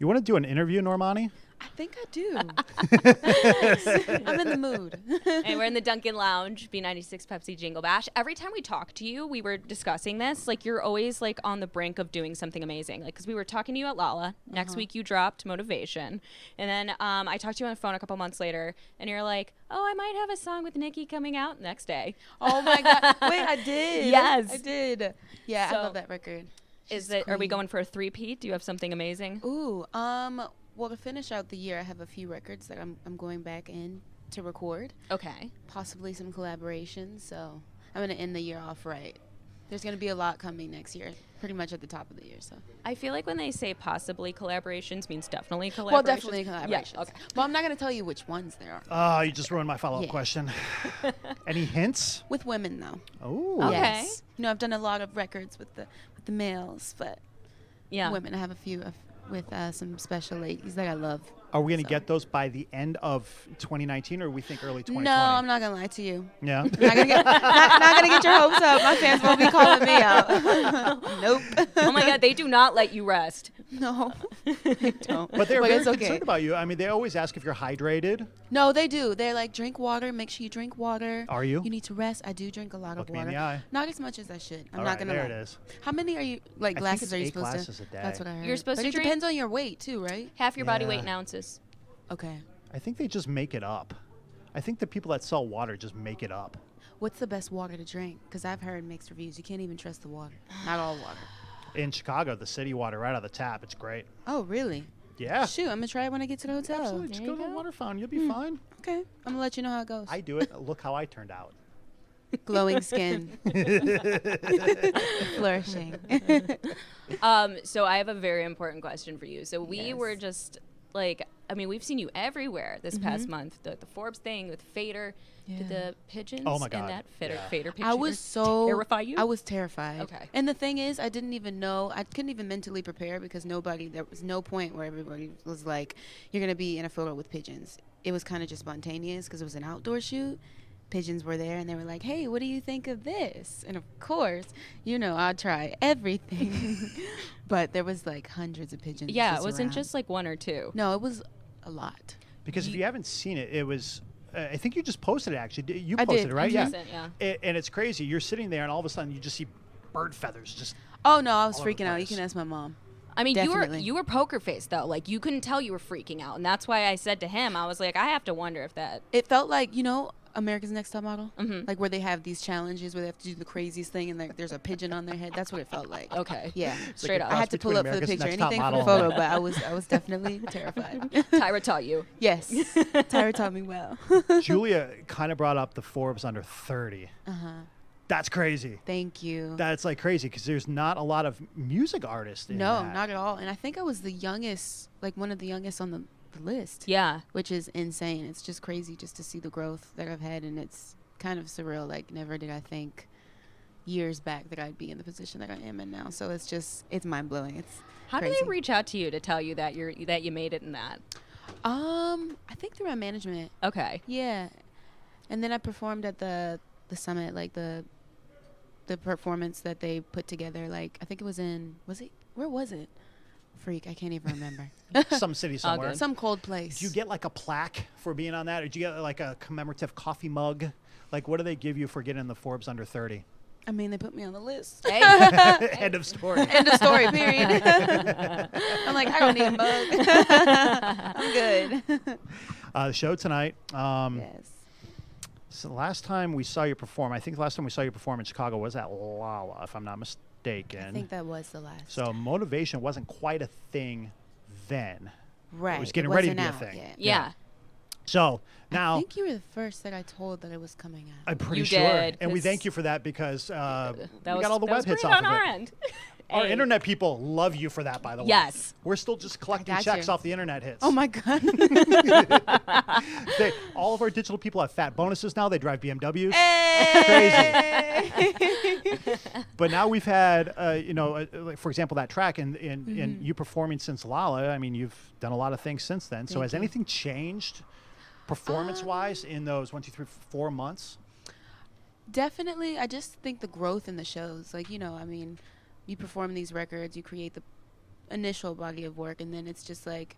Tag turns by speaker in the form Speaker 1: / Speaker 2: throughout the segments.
Speaker 1: You want to do an interview, Normani?
Speaker 2: I think I do. I'm in the mood.
Speaker 3: And we're in the Dunkin' Lounge, B96 Pepsi Jingle Bash. Every time we talk to you, we were discussing this. Like, you're always, like, on the brink of doing something amazing. Like, because we were talking to you at Lala. Next week, you dropped Motivation. And then I talked to you on the phone a couple months later, and you're like, oh, I might have a song with Nicki coming out next day.
Speaker 2: Oh, my God. Wait, I did.
Speaker 3: Yes.
Speaker 2: I did. Yeah,
Speaker 3: So,
Speaker 2: I love that record.
Speaker 3: Are we going for a three-peat? Do you have something amazing?
Speaker 2: Ooh, well, to finish out the year, I have a few records that I'm going back in to record.
Speaker 3: Okay.
Speaker 2: Possibly some collaborations. So I'm going to end the year off right. There's going to be a lot coming next year, pretty much at the top of the year. So
Speaker 3: I feel like when they say possibly collaborations means definitely collaborations.
Speaker 2: Well, definitely collaborations.
Speaker 3: Yeah, okay.
Speaker 2: Well, I'm not going to tell you which ones there are.
Speaker 1: Oh, you just ruined my follow-up question. Any hints?
Speaker 2: With women, though.
Speaker 1: Oh.
Speaker 3: Okay.
Speaker 2: Yes. You know, I've done a lot of records with the males, but
Speaker 3: Yeah.
Speaker 2: women, I have a few with some special ladies that I love.
Speaker 1: Are we going to
Speaker 2: So.
Speaker 1: get those by the end of 2019, or we think early 2020?
Speaker 2: No, I'm not going to lie to you.
Speaker 1: Yeah.
Speaker 2: Not gonna get your hopes up. My fans won't be calling me out. Nope.
Speaker 3: Oh my God, they do not let you rest.
Speaker 2: No, they don't.
Speaker 1: But they're
Speaker 2: But
Speaker 1: very
Speaker 2: it's okay.
Speaker 1: concerned about you. I mean, they always ask if you're hydrated.
Speaker 2: No, they do. They're like, drink water. Make sure you drink water.
Speaker 1: Are you?
Speaker 2: You need to rest. I do drink a lot
Speaker 1: Look
Speaker 2: of
Speaker 1: me in
Speaker 2: water.
Speaker 1: the eye.
Speaker 2: Not as much as I should. I'm
Speaker 1: All
Speaker 2: not
Speaker 1: right,
Speaker 2: gonna
Speaker 1: there
Speaker 2: lie.
Speaker 1: it is.
Speaker 2: How many are you like
Speaker 1: I think
Speaker 2: glasses
Speaker 1: it's
Speaker 2: are you
Speaker 1: 8
Speaker 2: supposed
Speaker 1: glasses
Speaker 2: to?
Speaker 1: a day.
Speaker 2: That's what I heard.
Speaker 3: You're supposed
Speaker 2: but
Speaker 3: to
Speaker 2: it
Speaker 3: drink-
Speaker 2: depends on your weight too, right?
Speaker 3: Half your body weight
Speaker 1: Yeah.
Speaker 3: in ounces.
Speaker 2: Okay.
Speaker 1: I think they just make it up. I think the people that sell water just make it up.
Speaker 2: What's the best water to drink? Because I've heard mixed reviews. You can't even trust the water. Not all water.
Speaker 1: In Chicago, the city water right out of the tap, it's great.
Speaker 2: Oh, really?
Speaker 1: Yeah.
Speaker 2: Shoot, I'm gonna try it when I get to the hotel.
Speaker 1: Absolutely. Just
Speaker 3: There
Speaker 1: go
Speaker 3: you
Speaker 1: to the
Speaker 3: go.
Speaker 1: water fountain. You'll be fine.
Speaker 2: Okay. I'm gonna let you know how it goes.
Speaker 1: I do it. Look how I turned out.
Speaker 2: Glowing skin. Flourishing.
Speaker 3: So I have a very important question for you. So we
Speaker 2: Yes.
Speaker 3: were just like, I mean, we've seen you everywhere this past month. The Forbes thing with Fader,
Speaker 2: Yeah.
Speaker 3: the Pigeons,
Speaker 1: Oh my God.
Speaker 3: and that Fader,
Speaker 1: Yeah.
Speaker 3: Fader picture.
Speaker 2: I was so
Speaker 3: terrify you.
Speaker 2: I was terrified.
Speaker 3: Okay.
Speaker 2: And the thing is, I didn't even know. I couldn't even mentally prepare because there was no point where everybody was like, "You're gonna be in a photo with pigeons." It was kind of just spontaneous because it was an outdoor shoot. Pigeons were there and they were like, "Hey, what do you think of this?" And of course, you know, I'd try everything. But there was like hundreds of pigeons.
Speaker 3: yeah,
Speaker 2: just
Speaker 3: it wasn't
Speaker 2: around.
Speaker 3: just like one or two.
Speaker 2: No, it was a lot.
Speaker 1: Because if you haven't seen it, it was. I think you just posted it. Actually, you
Speaker 2: I
Speaker 1: posted
Speaker 2: did.
Speaker 1: it, right?
Speaker 2: Mhm.
Speaker 3: Recent, yeah.
Speaker 1: And it's crazy. You're sitting there, and all of a sudden, you just see bird feathers. Just
Speaker 2: Oh no, I was
Speaker 1: All over the
Speaker 2: freaking out. You
Speaker 1: place.
Speaker 2: can ask my mom.
Speaker 3: I mean,
Speaker 2: Definitely.
Speaker 3: you were poker faced though. Like you couldn't tell you were freaking out, and that's why I said to him, I was like, I have to wonder if that.
Speaker 2: It felt like, you know, America's Next Top Model,
Speaker 3: Mhm.
Speaker 2: like where they have these challenges where they have to do the craziest thing and like there's a pigeon on their head. That's what it felt like.
Speaker 3: Okay.
Speaker 2: Yeah.
Speaker 3: Straight
Speaker 1: a
Speaker 3: up.
Speaker 2: I had to
Speaker 1: between
Speaker 2: pull up for the
Speaker 1: America's
Speaker 2: picture,
Speaker 1: Next Top
Speaker 2: anything for the
Speaker 1: Model.
Speaker 2: photo, but I was definitely terrified.
Speaker 3: Tyra taught you.
Speaker 2: Yes, Tyra taught me well.
Speaker 1: Julia kind of brought up the Forbes under 30. That's crazy.
Speaker 2: Thank you.
Speaker 1: That's like crazy because there's not a lot of music artists in
Speaker 2: No,
Speaker 1: that.
Speaker 2: not at all. And I think I was the youngest, like one of the youngest on the list.
Speaker 3: Yeah.
Speaker 2: Which is insane. It's just crazy just to see the growth that I've had, and it's kind of surreal. Like never did I think years back that I'd be in the position that I am in now. So it's mind blowing. It's
Speaker 3: How
Speaker 2: crazy.
Speaker 3: do they reach out to you to tell you that you made it in that?
Speaker 2: I think through my management.
Speaker 3: Okay.
Speaker 2: Yeah. And then I performed at the summit, like the performance that they put together. Like I think it was where was it? Freak, I can't even remember.
Speaker 1: Some city somewhere.
Speaker 3: good.
Speaker 2: Some cold place.
Speaker 1: Do you get like a plaque for being on that, or do you get like a commemorative coffee mug? Like, what do they give you for getting in the Forbes under 30?
Speaker 2: I mean, they put me on the list.
Speaker 3: Hey.
Speaker 1: End of story.
Speaker 2: End of story, period. I'm like, I don't need a mug. I'm good.
Speaker 1: The show tonight.
Speaker 2: Yes.
Speaker 1: So the last time we saw you perform, I think the last time we saw you perform in Chicago was at Lala, if I'm not mistaken.
Speaker 2: I think that was the last.
Speaker 1: So Motivation wasn't quite a thing then.
Speaker 2: Right.
Speaker 1: It was getting ready to be a
Speaker 2: wasn't out
Speaker 1: thing.
Speaker 2: yet.
Speaker 3: Yeah.
Speaker 1: So
Speaker 2: I
Speaker 1: now
Speaker 2: think you were the first that I told that it was coming out.
Speaker 1: I'm pretty
Speaker 3: You
Speaker 1: sure.
Speaker 3: did,
Speaker 1: And we
Speaker 3: 'cause
Speaker 1: thank you for that because we
Speaker 3: That
Speaker 1: got all the
Speaker 3: that was
Speaker 1: web hits
Speaker 3: great
Speaker 1: off
Speaker 3: on
Speaker 1: of
Speaker 3: our
Speaker 1: it.
Speaker 3: end.
Speaker 1: Our
Speaker 3: Hey.
Speaker 1: internet people love you for that, by the way.
Speaker 3: Yes.
Speaker 1: We're still just collecting
Speaker 2: got
Speaker 1: checks
Speaker 2: you.
Speaker 1: off the internet hits.
Speaker 2: Oh my God.
Speaker 1: All of our digital people have fat bonuses now. They drive BMWs.
Speaker 2: Hey!
Speaker 1: But now we've had, like for example, that track and you performing since Lala. I mean, you've done a lot of things since then. So
Speaker 2: Thank
Speaker 1: has
Speaker 2: you.
Speaker 1: anything changed performance-wise in those 1, 2, 3, 4 months?
Speaker 2: Definitely. I just think the growth in the shows, like, you know, I mean, you perform these records, you create initial body of work, and then it's just like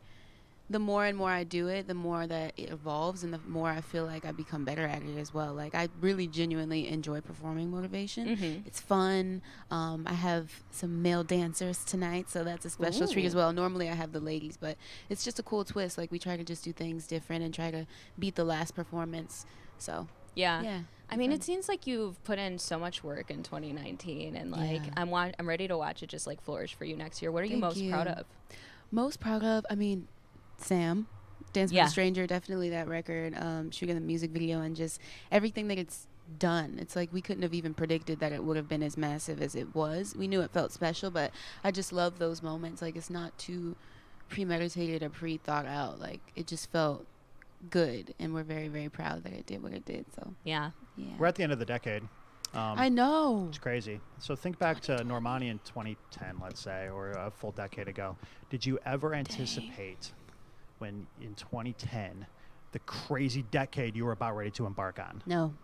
Speaker 2: the more and more I do it, the more that it evolves, and the more I feel like I become better at it as well. Like, I really genuinely enjoy performing motivation. It's fun. I have some male dancers tonight, so that's a special treat as well. Normally I have the ladies, but it's just a cool twist. Like, we try to just do things different and try to beat the last performance. So
Speaker 3: yeah. I mean, it seems like you've put in so much work in 2019, and like I'm ready to watch it just like flourish for you next year. What are you most proud of?
Speaker 2: Most proud of, I mean, Sam, Dance with a Stranger, definitely that record, shooting the music video, and just everything that it's done. It's like we couldn't have even predicted that it would have been as massive as it was. We knew it felt special, but I just love those moments. Like, it's not too premeditated or pre-thought out. Like, it just felt good, and we're very, very proud that it did what it did. So
Speaker 1: we're at the end of the decade.
Speaker 2: I know.
Speaker 1: It's crazy. So think back to Normani in 2010, let's say, or a full decade ago. Did you ever anticipate when in 2010 the crazy decade you were about ready to embark on?
Speaker 2: No,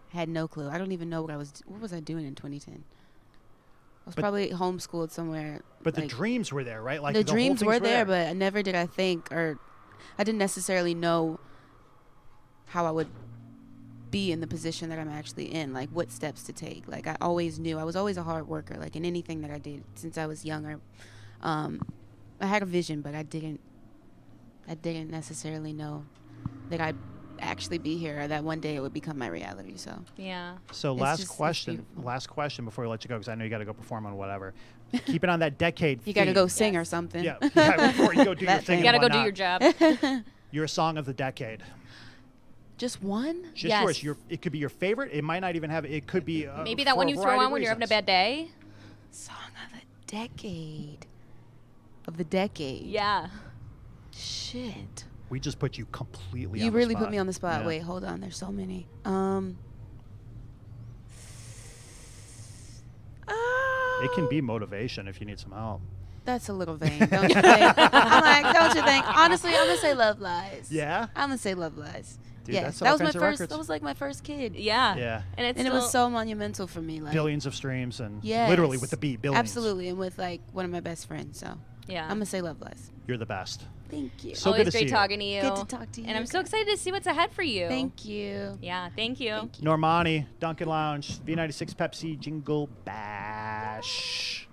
Speaker 2: had no clue. I don't even know what was I doing in 2010. I was probably homeschooled somewhere.
Speaker 1: But the dreams were there, right? Like
Speaker 2: the dreams were there, but I never did I think, or I didn't necessarily know how I would be in the position that I'm actually in, like what steps to take. Like, I always knew I was always a hard worker, like in anything that I did since I was younger. I had a vision, but I didn't necessarily know that I'd actually be here, or that one day it would become my reality. So
Speaker 1: last question before we let you go, because I know you got to go perform on whatever. Keep it on that decade.
Speaker 2: You got to go sing or something.
Speaker 1: Yeah, before you go do your thing.
Speaker 3: You got to go do your job.
Speaker 1: Your song of the decade.
Speaker 2: Just one?
Speaker 1: Just yours. It could be your favorite. It might not even have. It could be
Speaker 3: maybe that one you throw on when you're having a bad day.
Speaker 2: Song of the decade. Of the decade.
Speaker 3: Yeah.
Speaker 2: Shit.
Speaker 1: We just put you completely.
Speaker 2: You
Speaker 1: on the
Speaker 2: really
Speaker 1: spot.
Speaker 2: put me on the spot.
Speaker 1: Yeah.
Speaker 2: Wait, hold on. There's so many.
Speaker 1: It can be motivation if you need some help.
Speaker 2: That's a little vain, don't you think? I'm like, don't you think? Honestly, I'm gonna say Love Lies.
Speaker 1: Yeah.
Speaker 2: I'm gonna say Love Lies.
Speaker 1: Dude,
Speaker 2: yeah,
Speaker 1: that's
Speaker 2: that was my
Speaker 1: offensive
Speaker 2: first.
Speaker 1: records.
Speaker 2: That was like my first kid.
Speaker 3: Yeah.
Speaker 1: And
Speaker 2: it was so monumental for me. Like,
Speaker 1: billions of streams and
Speaker 2: yes,
Speaker 1: literally with the beat, billions.
Speaker 2: Absolutely, and with like one of my best friends. So
Speaker 3: yeah,
Speaker 2: I'm gonna say Love Lies.
Speaker 1: You're the best.
Speaker 2: Thank you.
Speaker 1: So
Speaker 3: always
Speaker 1: good to
Speaker 3: great
Speaker 1: see
Speaker 3: talking to you.
Speaker 2: Good to talk to you.
Speaker 3: And I'm so excited to see what's ahead for you.
Speaker 2: Thank you.
Speaker 3: Yeah, thank you.
Speaker 2: Thank you.
Speaker 1: Normani, Dunkin' Lounge, V96 Pepsi Jingle Bash.